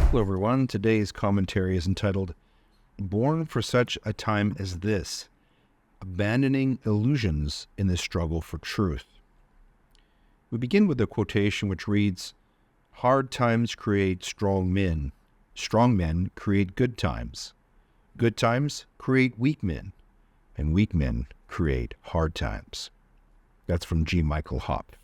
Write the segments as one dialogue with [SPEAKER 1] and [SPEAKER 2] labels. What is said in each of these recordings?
[SPEAKER 1] Hello, everyone. Today's commentary is entitled, Born for Such a Time as This, Abandoning Illusions in the Struggle for Truth. We begin with a quotation which reads, Hard times create strong men create good times create weak men, and weak men create hard times. That's from G. Michael Hopf.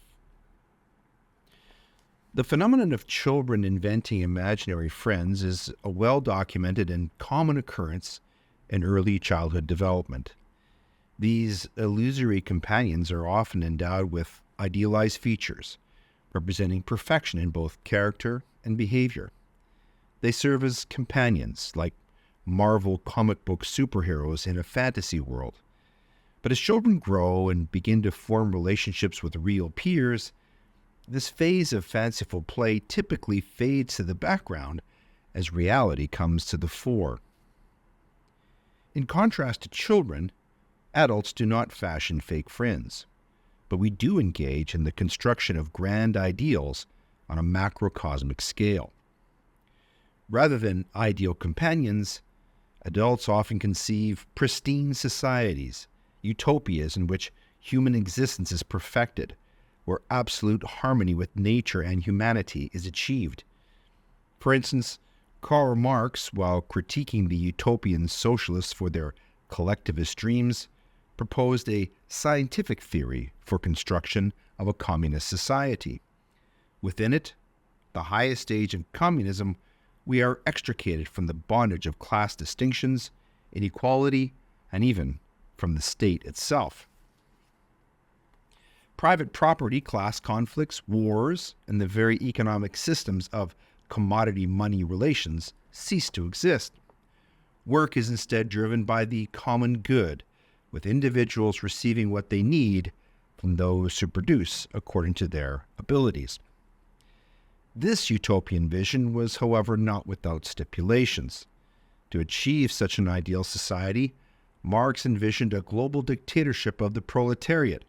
[SPEAKER 1] The phenomenon of children inventing imaginary friends is a well-documented and common occurrence in early childhood development. These illusory companions are often endowed with idealized features, representing perfection in both character and behavior. They serve as companions, like Marvel comic book superheroes in a fantasy world. But as children grow and begin to form relationships with real peers, this phase of fanciful play typically fades to the background as reality comes to the fore. In contrast to children, adults do not fashion fake friends, but we do engage in the construction of grand ideals on a macrocosmic scale. Rather than ideal companions, adults often conceive pristine societies, utopias in which human existence is perfected, where absolute harmony with nature and humanity is achieved. For instance, Karl Marx, while critiquing the utopian socialists for their collectivist dreams, proposed a scientific theory for construction of a communist society. Within it, the highest stage of communism, we are extricated from the bondage of class distinctions, inequality, and even from the state itself. Private property, class conflicts, wars, and the very economic systems of commodity-money relations cease to exist. Work is instead driven by the common good, with individuals receiving what they need from those who produce according to their abilities. This utopian vision was, however, not without stipulations. To achieve such an ideal society, Marx envisioned a global dictatorship of the proletariat,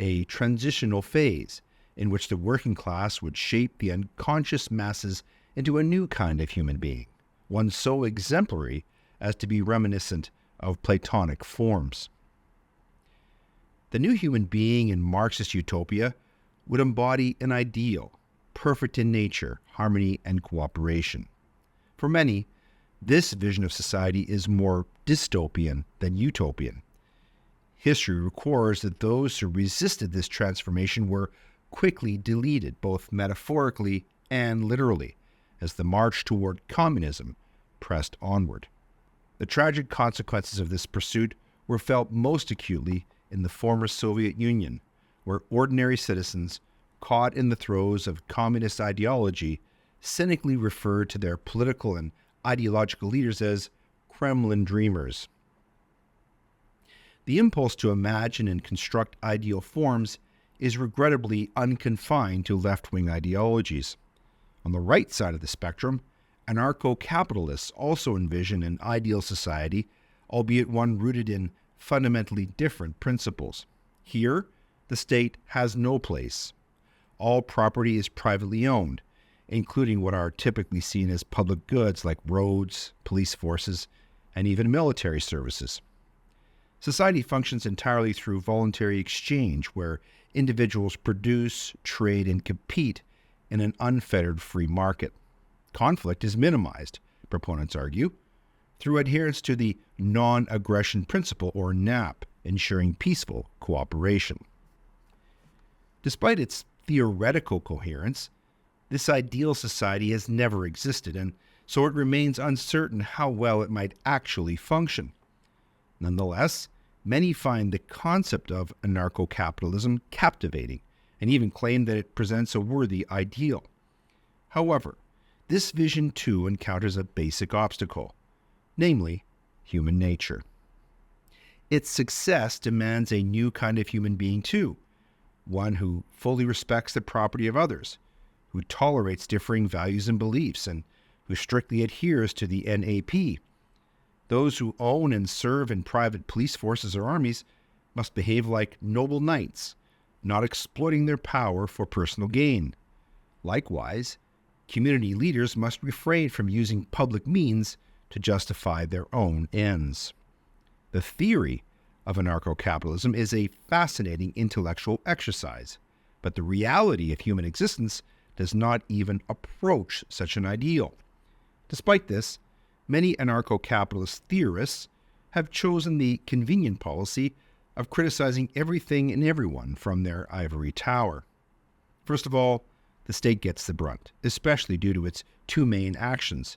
[SPEAKER 1] a transitional phase in which the working class would shape the unconscious masses into a new kind of human being, one so exemplary as to be reminiscent of Platonic forms. The new human being in Marxist utopia would embody an ideal, perfect in nature, harmony, and cooperation. For many, this vision of society is more dystopian than utopian. History records that those who resisted this transformation were quickly deleted, both metaphorically and literally, as the march toward communism pressed onward. The tragic consequences of this pursuit were felt most acutely in the former Soviet Union, where ordinary citizens, caught in the throes of communist ideology, cynically referred to their political and ideological leaders as Kremlin dreamers. The impulse to imagine and construct ideal forms is regrettably unconfined to left-wing ideologies. On the right side of the spectrum, anarcho-capitalists also envision an ideal society, albeit one rooted in fundamentally different principles. Here, the state has no place. All property is privately owned, including what are typically seen as public goods like roads, police forces, and even military services. Society functions entirely through voluntary exchange, where individuals produce, trade, and compete in an unfettered free market. Conflict is minimized, proponents argue, through adherence to the non-aggression principle, or NAP, ensuring peaceful cooperation. Despite its theoretical coherence, this ideal society has never existed, and so it remains uncertain how well it might actually function. Nonetheless, many find the concept of anarcho-capitalism captivating and even claim that it presents a worthy ideal. However, this vision too encounters a basic obstacle, namely human nature. Its success demands a new kind of human being too, one who fully respects the property of others, who tolerates differing values and beliefs, and who strictly adheres to the NAP. Those who own and serve in private police forces or armies must behave like noble knights, not exploiting their power for personal gain. Likewise, Community leaders must refrain from using public means to justify their own ends. The theory of anarcho-capitalism is a fascinating intellectual exercise, but the reality of human existence does not even approach such an ideal. Despite this, many anarcho-capitalist theorists have chosen the convenient policy of criticizing everything and everyone from their ivory tower. First of all, the state gets the brunt, especially due to its two main actions: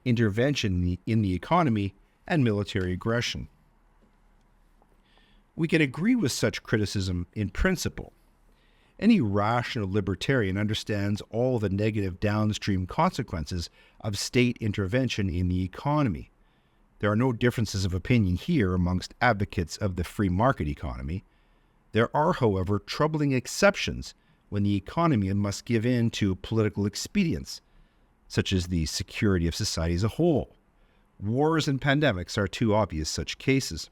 [SPEAKER 1] intervention in the economy and military aggression. We can agree with such criticism in principle. Any rational libertarian understands all the negative downstream consequences of state intervention in the economy. There are no differences of opinion here amongst advocates of the free market economy. There are, however, troubling exceptions when the economy must give in to political expedients, such as the security of society as a whole. Wars and pandemics are two obvious such cases.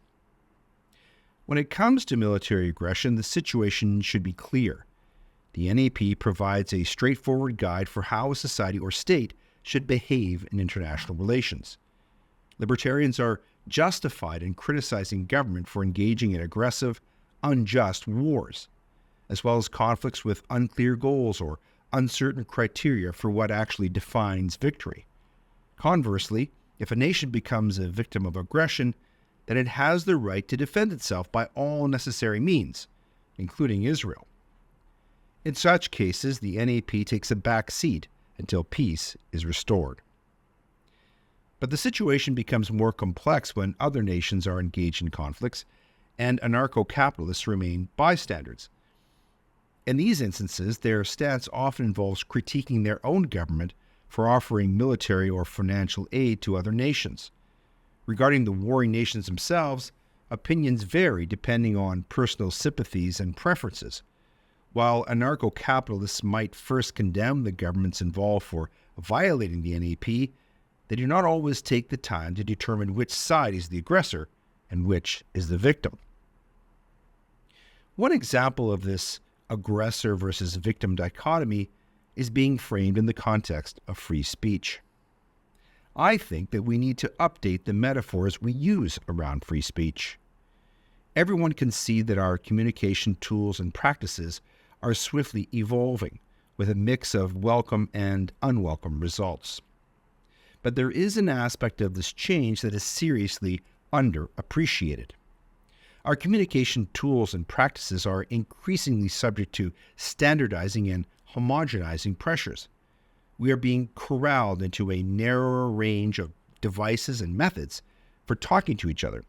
[SPEAKER 1] When it comes to military aggression, the situation should be clear. The NAP provides a straightforward guide for how a society or state should behave in international relations. Libertarians are justified in criticizing government for engaging in aggressive, unjust wars, as well as conflicts with unclear goals or uncertain criteria for what actually defines victory. Conversely, if a nation becomes a victim of aggression, then it has the right to defend itself by all necessary means, including Israel. In such cases, the NAP takes a back seat until peace is restored. But the situation becomes more complex when other nations are engaged in conflicts and anarcho-capitalists remain bystanders. In these instances, their stance often involves critiquing their own government for offering military or financial aid to other nations. Regarding the warring nations themselves, opinions vary depending on personal sympathies and preferences. While anarcho-capitalists might first condemn the governments involved for violating the NAP, they do not always take the time to determine which side is the aggressor and which is the victim. One example of this aggressor versus victim dichotomy is being framed in the context of free speech. I think that we need to update the metaphors we use around free speech. Everyone can see that our communication tools and practices are swiftly evolving with a mix of welcome and unwelcome results. But there is an aspect of this change that is seriously underappreciated. Our communication tools and practices are increasingly subject to standardizing and homogenizing pressures. We are being corralled into a narrower range of devices and methods for talking to each other.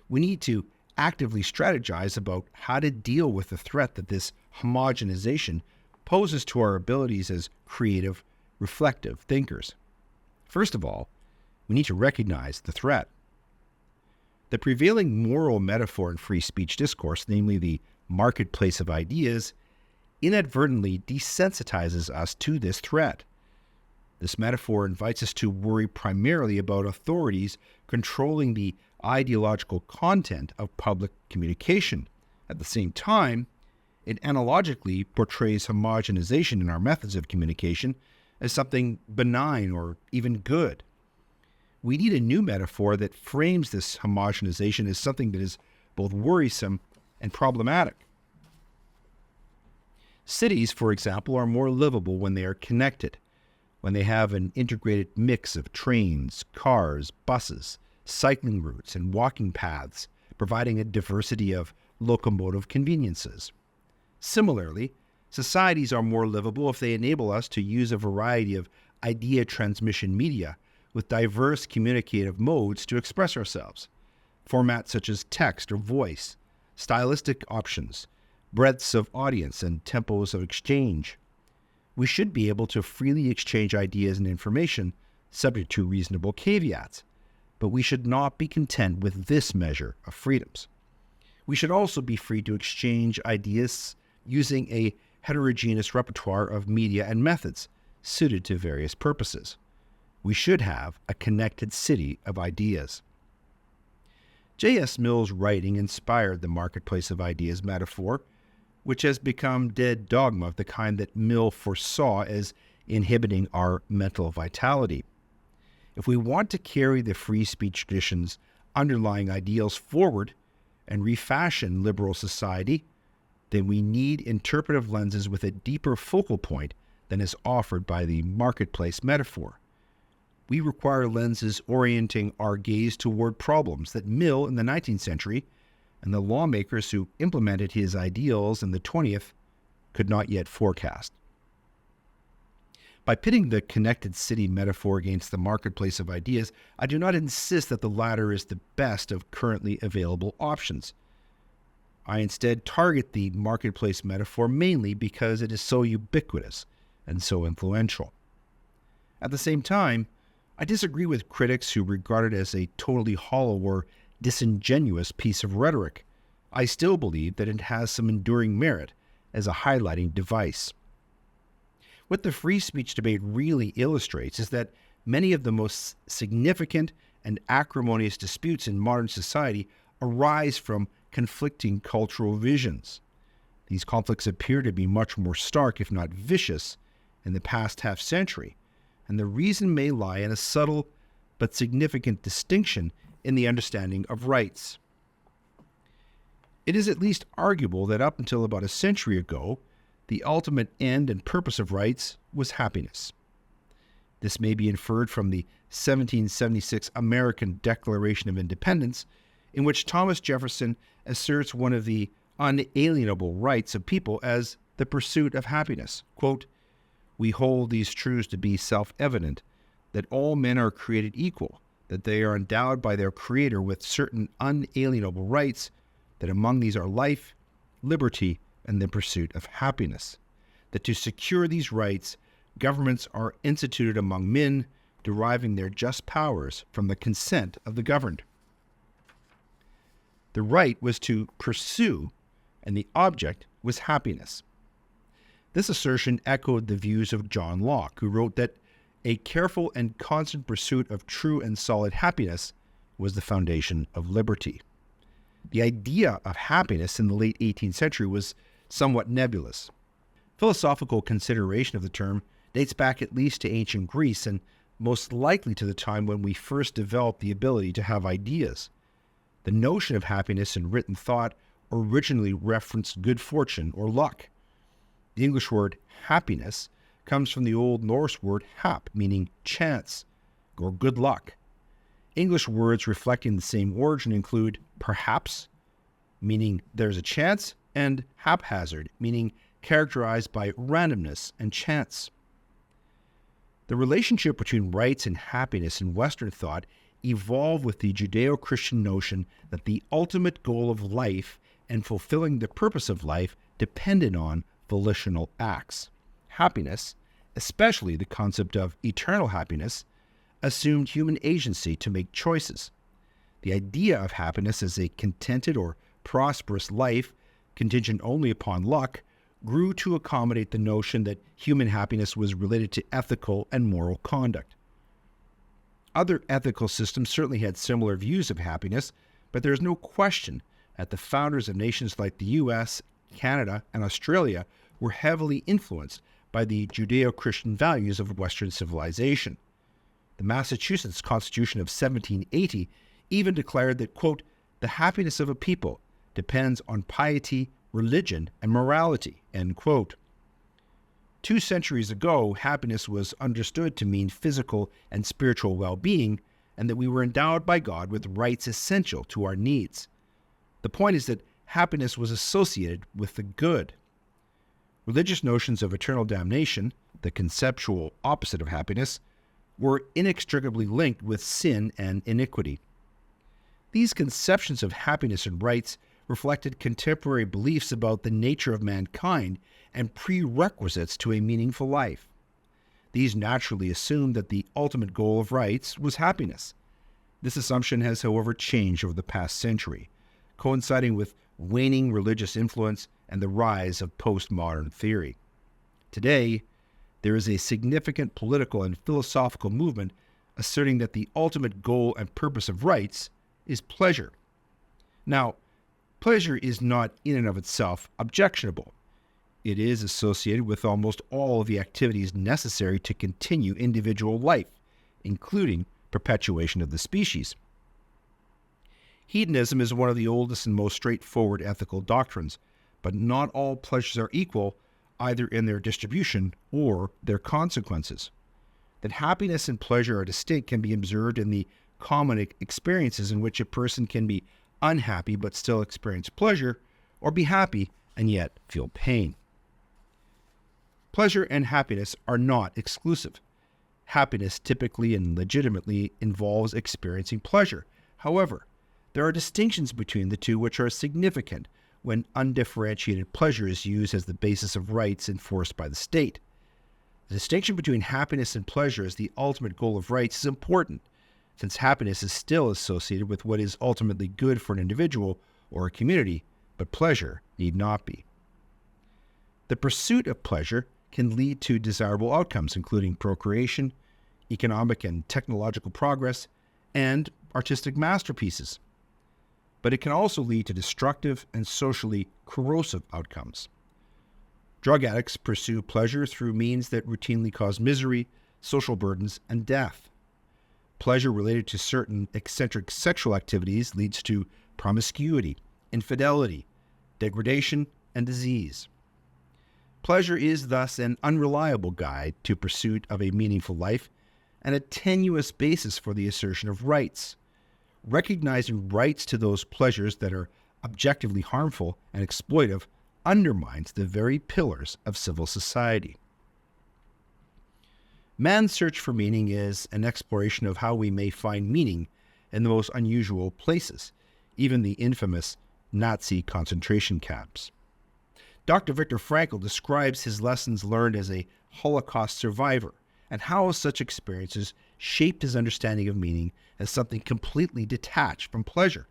[SPEAKER 1] We need to actively strategize about how to deal with the threat that this homogenization poses to our abilities as creative, reflective thinkers. First of all, we need to recognize the threat. The prevailing moral metaphor in free speech discourse, namely the marketplace of ideas, inadvertently desensitizes us to this threat. This metaphor invites us to worry primarily about authorities controlling the ideological content of public communication. At the same time, it analogically portrays homogenization in our methods of communication as something benign or even good. We need a new metaphor that frames this homogenization as something that is both worrisome and problematic. Cities, for example, are more livable when they are connected, when they have an integrated mix of trains, cars, buses, cycling routes, and walking paths, providing a diversity of locomotive conveniences. Similarly, societies are more livable if they enable us to use a variety of idea transmission media with diverse communicative modes to express ourselves. Formats such as text or voice, stylistic options, breadths of audience, and tempos of exchange. We should be able to freely exchange ideas and information, subject to reasonable caveats, but we should not be content with this measure of freedoms. We should also be free to exchange ideas using a heterogeneous repertoire of media and methods suited to various purposes. We should have a connected city of ideas. J.S. Mill's writing inspired the marketplace of ideas metaphor, which has become dead dogma of the kind that Mill foresaw as inhibiting our mental vitality. If we want to carry the free speech tradition's underlying ideals forward and refashion liberal society, then we need interpretive lenses with a deeper focal point than is offered by the marketplace metaphor. We require lenses orienting our gaze toward problems that Mill in the 19th century and the lawmakers who implemented his ideals in the 20th could not yet forecast. By pitting the connected city metaphor against the marketplace of ideas, I do not insist that the latter is the best of currently available options. I instead target the marketplace metaphor mainly because it is so ubiquitous and so influential. At the same time, I disagree with critics who regard it as a totally hollow or disingenuous piece of rhetoric. I still believe that it has some enduring merit as a highlighting device. What the free speech debate really illustrates is that many of the most significant and acrimonious disputes in modern society arise from conflicting cultural visions. These conflicts appear to be much more stark, if not vicious, in the past half-century, and the reason may lie in a subtle but significant distinction in the understanding of rights. It is at least arguable that up until about a century ago, the ultimate end and purpose of rights was happiness. This may be inferred from the 1776 American Declaration of Independence, in which Thomas Jefferson asserts one of the unalienable rights of people as the pursuit of happiness. Quote, "We hold these truths to be self-evident, that all men are created equal, that they are endowed by their Creator with certain unalienable rights, that among these are life, liberty, and the pursuit of happiness. That to secure these rights, governments are instituted among men, deriving their just powers from the consent of the governed." The right was to pursue, and the object was happiness. This assertion echoed the views of John Locke, who wrote that a careful and constant pursuit of true and solid happiness was the foundation of liberty. The idea of happiness in the late 18th century was somewhat nebulous. Philosophical consideration of the term dates back at least to ancient Greece and most likely to the time when we first developed the ability to have ideas. The notion of happiness in written thought originally referenced good fortune or luck. The English word happiness comes from the Old Norse word hap, meaning chance or good luck. English words reflecting the same origin include perhaps, meaning there's a chance, and haphazard, meaning characterized by randomness and chance. The relationship between rights and happiness in Western thought evolved with the Judeo-Christian notion that the ultimate goal of life and fulfilling the purpose of life depended on volitional acts. Happiness, especially the concept of eternal happiness, assumed human agency to make choices. The idea of happiness as a contented or prosperous life, contingent only upon luck, grew to accommodate the notion that human happiness was related to ethical and moral conduct. Other ethical systems certainly had similar views of happiness, but there is no question that the founders of nations like the U.S., Canada, and Australia were heavily influenced by the Judeo-Christian values of Western civilization. The Massachusetts Constitution of 1780 even declared that, quote, "the happiness of a people depends on piety, religion, and morality," end quote. 2 centuries ago, happiness was understood to mean physical and spiritual well-being, and that we were endowed by God with rights essential to our needs. The point is that happiness was associated with the good. Religious notions of eternal damnation, the conceptual opposite of happiness, were inextricably linked with sin and iniquity. These conceptions of happiness and rights reflected contemporary beliefs about the nature of mankind and prerequisites to a meaningful life. These naturally assumed that the ultimate goal of rights was happiness. This assumption has, however, changed over the past century, coinciding with waning religious influence and the rise of postmodern theory. Today, there is a significant political and philosophical movement asserting that the ultimate goal and purpose of rights is pleasure. Now, pleasure is not in and of itself objectionable. It is associated with almost all of the activities necessary to continue individual life, including perpetuation of the species. Hedonism is one of the oldest and most straightforward ethical doctrines, but not all pleasures are equal, either in their distribution or their consequences. That happiness and pleasure are distinct can be observed in the common experiences in which a person can be unhappy but still experience pleasure, or be happy and yet feel pain. Pleasure and happiness are not exclusive. Happiness typically and legitimately involves experiencing pleasure. However, there are distinctions between the two which are significant when undifferentiated pleasure is used as the basis of rights enforced by the state. The distinction between happiness and pleasure as the ultimate goal of rights is important, since happiness is still associated with what is ultimately good for an individual or a community, but pleasure need not be. The pursuit of pleasure can lead to desirable outcomes, including procreation, economic and technological progress, and artistic masterpieces. But it can also lead to destructive and socially corrosive outcomes. Drug addicts pursue pleasure through means that routinely cause misery, social burdens, and death. Pleasure related to certain eccentric sexual activities leads to promiscuity, infidelity, degradation, and disease. Pleasure is thus an unreliable guide to pursuit of a meaningful life and a tenuous basis for the assertion of rights. Recognizing rights to those pleasures that are objectively harmful and exploitive undermines the very pillars of civil society. Man's search for meaning is an exploration of how we may find meaning in the most unusual places, even the infamous Nazi concentration camps. Dr. Viktor Frankl describes his lessons learned as a Holocaust survivor and how such experiences shaped his understanding of meaning as something completely detached from pleasure.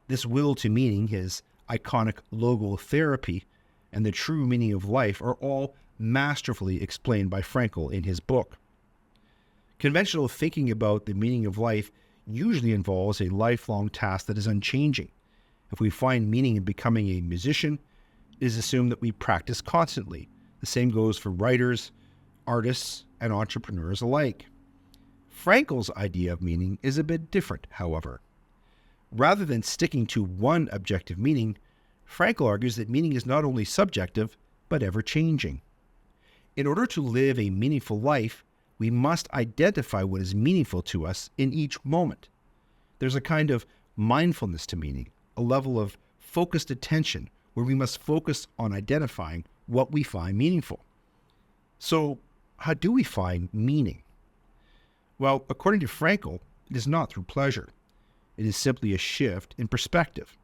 [SPEAKER 1] This will to meaning, his iconic logotherapy, and the true meaning of life are all masterfully explained by Frankl in his book. Conventional thinking about the meaning of life usually involves a lifelong task that is unchanging. If we find meaning in becoming a musician, it is assumed that we practice constantly. The same goes for writers, artists, and entrepreneurs alike. Frankl's idea of meaning is a bit different, however. Rather than sticking to one objective meaning, Frankl argues that meaning is not only subjective, but ever-changing. In order to live a meaningful life, we must identify what is meaningful to us in each moment. There's a kind of mindfulness to meaning, a level of focused attention where we must focus on identifying what we find meaningful. So, how do we find meaning? Well, according to Frankl, it is not through pleasure. It is simply a shift in perspective.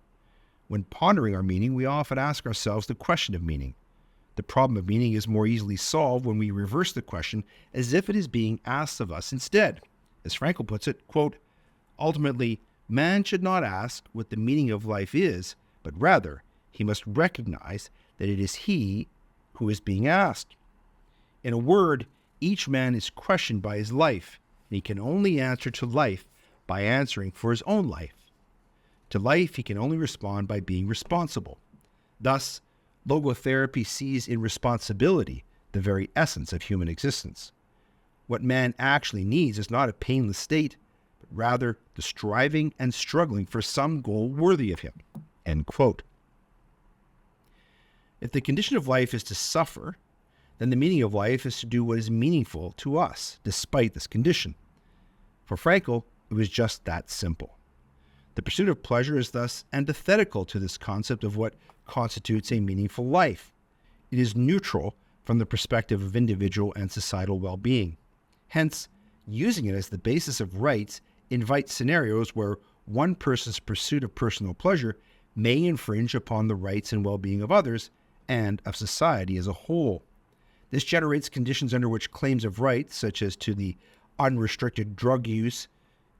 [SPEAKER 1] When pondering our meaning, we often ask ourselves the question of meaning. The problem of meaning is more easily solved when we reverse the question as if it is being asked of us instead. As Frankl puts it, quote, ultimately, man should not ask what the meaning of life is, but rather he must recognize that it is he who is being asked. In a word, each man is questioned by his life, and he can only answer to life by answering for his own life. To life, he can only respond by being responsible. Thus, logotherapy sees in responsibility the very essence of human existence. What man actually needs is not a painless state, but rather the striving and struggling for some goal worthy of him. End quote. If the condition of life is to suffer, then the meaning of life is to do what is meaningful to us, despite this condition. For Frankl, it was just that simple. The pursuit of pleasure is thus antithetical to this concept of what constitutes a meaningful life. It is neutral from the perspective of individual and societal well-being. Hence, using it as the basis of rights invites scenarios where one person's pursuit of personal pleasure may infringe upon the rights and well-being of others and of society as a whole. This generates conditions under which claims of rights, such as to the unrestricted drug use,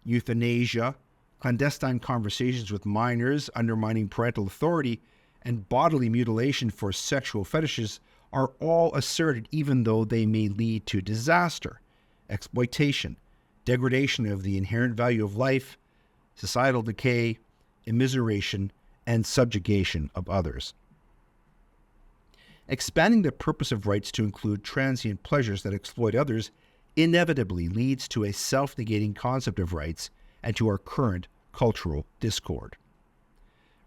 [SPEAKER 1] euthanasia, clandestine conversations with minors undermining parental authority, and bodily mutilation for sexual fetishes are all asserted even though they may lead to disaster, exploitation, degradation of the inherent value of life, societal decay, immiseration, and subjugation of others. Expanding the purpose of rights to include transient pleasures that exploit others inevitably leads to a self-negating concept of rights and to our current cultural discord.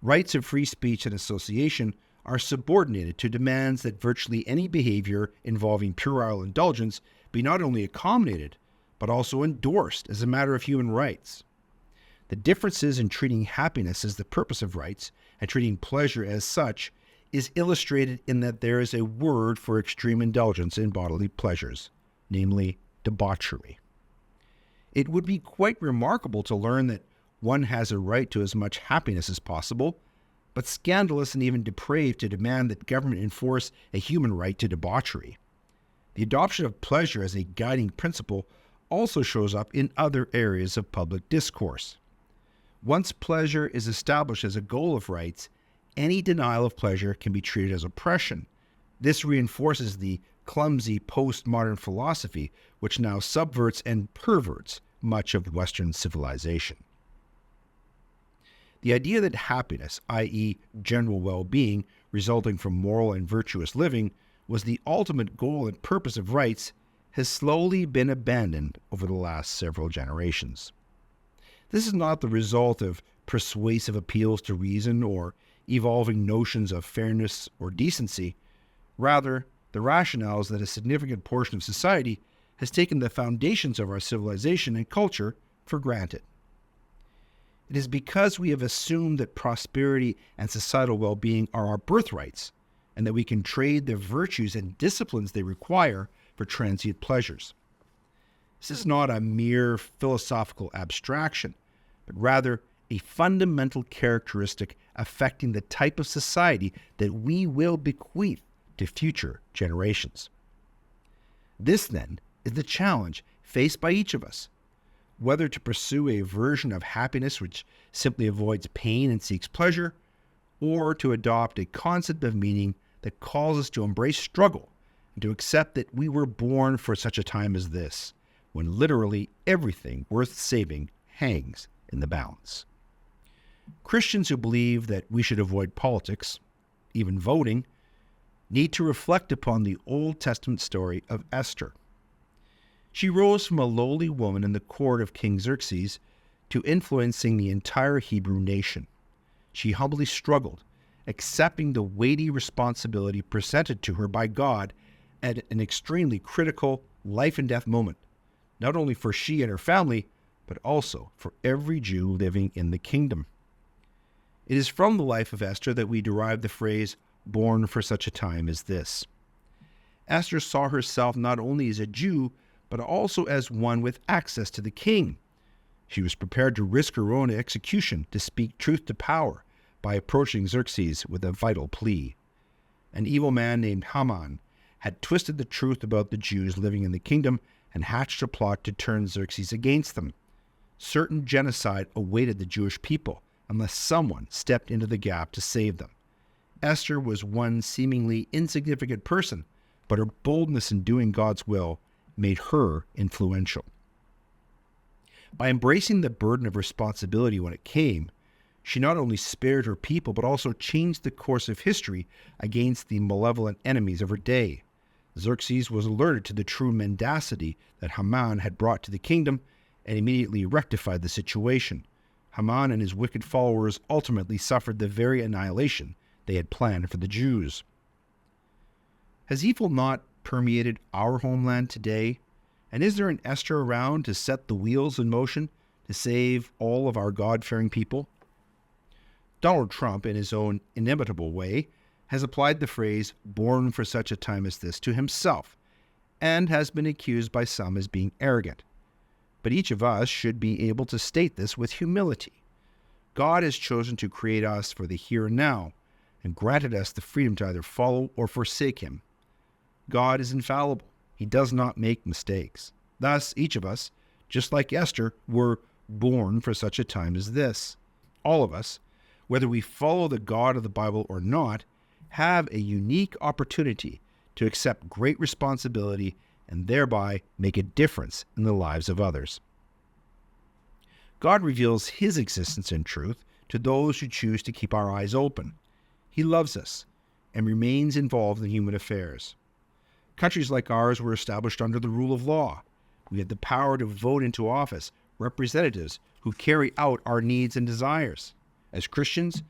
[SPEAKER 1] Rights of free speech and association are subordinated to demands that virtually any behavior involving puerile indulgence be not only accommodated, but also endorsed as a matter of human rights. The differences in treating happiness as the purpose of rights and treating pleasure as such is illustrated in that there is a word for extreme indulgence in bodily pleasures, namely debauchery. It would be quite remarkable to learn that one has a right to as much happiness as possible, but scandalous and even depraved to demand that government enforce a human right to debauchery. The adoption of pleasure as a guiding principle also shows up in other areas of public discourse. Once pleasure is established as a goal of rights, any denial of pleasure can be treated as oppression. This reinforces the clumsy postmodern philosophy which now subverts and perverts much of Western civilization. The idea that happiness, i.e. general well-being, resulting from moral and virtuous living, was the ultimate goal and purpose of rights has slowly been abandoned over the last several generations. This is not the result of persuasive appeals to reason or evolving notions of fairness or decency. Rather, the rationale is that a significant portion of society has taken the foundations of our civilization and culture for granted. It is because we have assumed that prosperity and societal well-being are our birthrights, and that we can trade the virtues and disciplines they require for transient pleasures. This is not a mere philosophical abstraction, but rather a fundamental characteristic affecting the type of society that we will bequeath to future generations. This, then, is the challenge faced by each of us, whether to pursue a version of happiness which simply avoids pain and seeks pleasure, or to adopt a concept of meaning that calls us to embrace struggle and to accept that we were born for such a time as this, when literally everything worth saving hangs in the balance. Christians who believe that we should avoid politics, even voting, need to reflect upon the Old Testament story of Esther. She rose from a lowly woman in the court of King Xerxes to influencing the entire Hebrew nation. She humbly struggled, accepting the weighty responsibility presented to her by God at an extremely critical life and death moment, not only for she and her family, but also for every Jew living in the kingdom. It is from the life of Esther that we derive the phrase, "born for such a time as this." Esther saw herself not only as a Jew, but also as one with access to the king. She was prepared to risk her own execution to speak truth to power by approaching Xerxes with a vital plea. An evil man named Haman had twisted the truth about the Jews living in the kingdom and hatched a plot to turn Xerxes against them. Certain genocide awaited the Jewish people unless someone stepped into the gap to save them. Esther was one seemingly insignificant person, but her boldness in doing God's will made her influential. By embracing the burden of responsibility when it came, she not only spared her people, but also changed the course of history against the malevolent enemies of her day. Xerxes was alerted to the true mendacity that Haman had brought to the kingdom and immediately rectified the situation. Haman and his wicked followers ultimately suffered the very annihilation they had planned for the Jews. Has evil not permeated our homeland today? And is there an Esther around to set the wheels in motion to save all of our God-fearing people? Donald Trump, in his own inimitable way, has applied the phrase, "born for such a time as this," to himself, and has been accused by some as being arrogant. But each of us should be able to state this with humility. God has chosen to create us for the here and now, and granted us the freedom to either follow or forsake him. God is infallible. He does not make mistakes. Thus, each of us, just like Esther, were born for such a time as this. All of us, whether we follow the God of the Bible or not, have a unique opportunity to accept great responsibility and thereby make a difference in the lives of others. God reveals his existence and truth to those who choose to keep our eyes open. He loves us. and remains involved in human affairs. Countries like ours were established under the rule of law. We have the power to vote into office representatives who carry out our needs and desires. As Christians,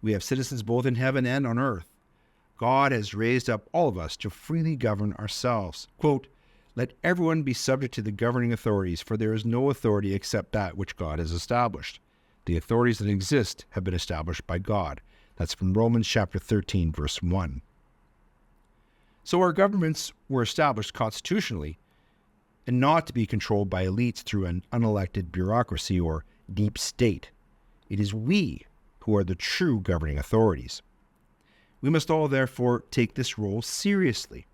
[SPEAKER 1] we have citizens both in heaven and on earth. God has raised up all of us to freely govern ourselves. Quote, "Let everyone be subject to the governing authorities, for there is no authority except that which God has established. The authorities that exist have been established by God." That's from Romans chapter 13, verse 1. So our governments were established constitutionally and not to be controlled by elites through an unelected bureaucracy or deep state. It is we who are the true governing authorities. We must all therefore take this role seriously.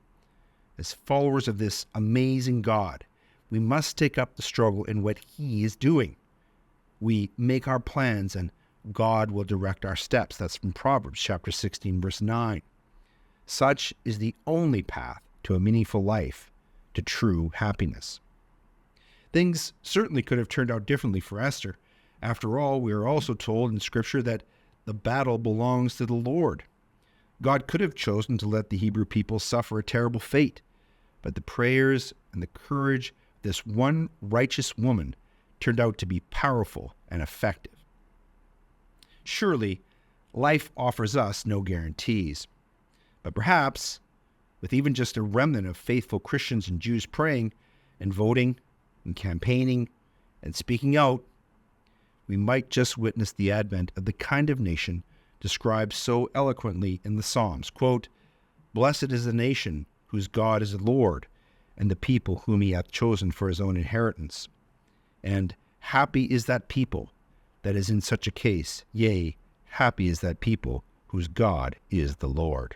[SPEAKER 1] As followers of this amazing God, we must take up the struggle in what He is doing. We make our plans and God will direct our steps. That's from Proverbs chapter 16, verse 9. Such is the only path to a meaningful life, to true happiness. Things certainly could have turned out differently for Esther. After all, we are also told in Scripture that the battle belongs to the Lord. God could have chosen to let the Hebrew people suffer a terrible fate, but the prayers and the courage of this one righteous woman turned out to be powerful and effective. Surely, life offers us no guarantees, but perhaps, with even just a remnant of faithful Christians and Jews praying and voting and campaigning and speaking out, we might just witness the advent of the kind of nation described so eloquently in the Psalms. Quote, "Blessed is the nation whose God is the Lord, and the people whom He hath chosen for His own inheritance. And happy is that people that is in such a case, yea, happy is that people whose God is the Lord."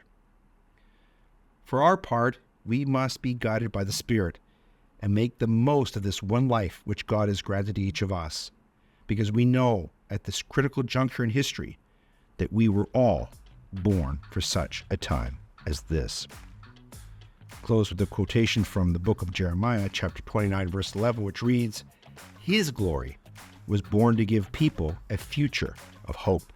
[SPEAKER 1] For our part, we must be guided by the Spirit and make the most of this one life which God has granted to each of us, because we know at this critical juncture in history that we were all born for such a time as this. Close with a quotation from the book of Jeremiah, chapter 29, verse 11, which reads, "His glory was born to give people a future of hope."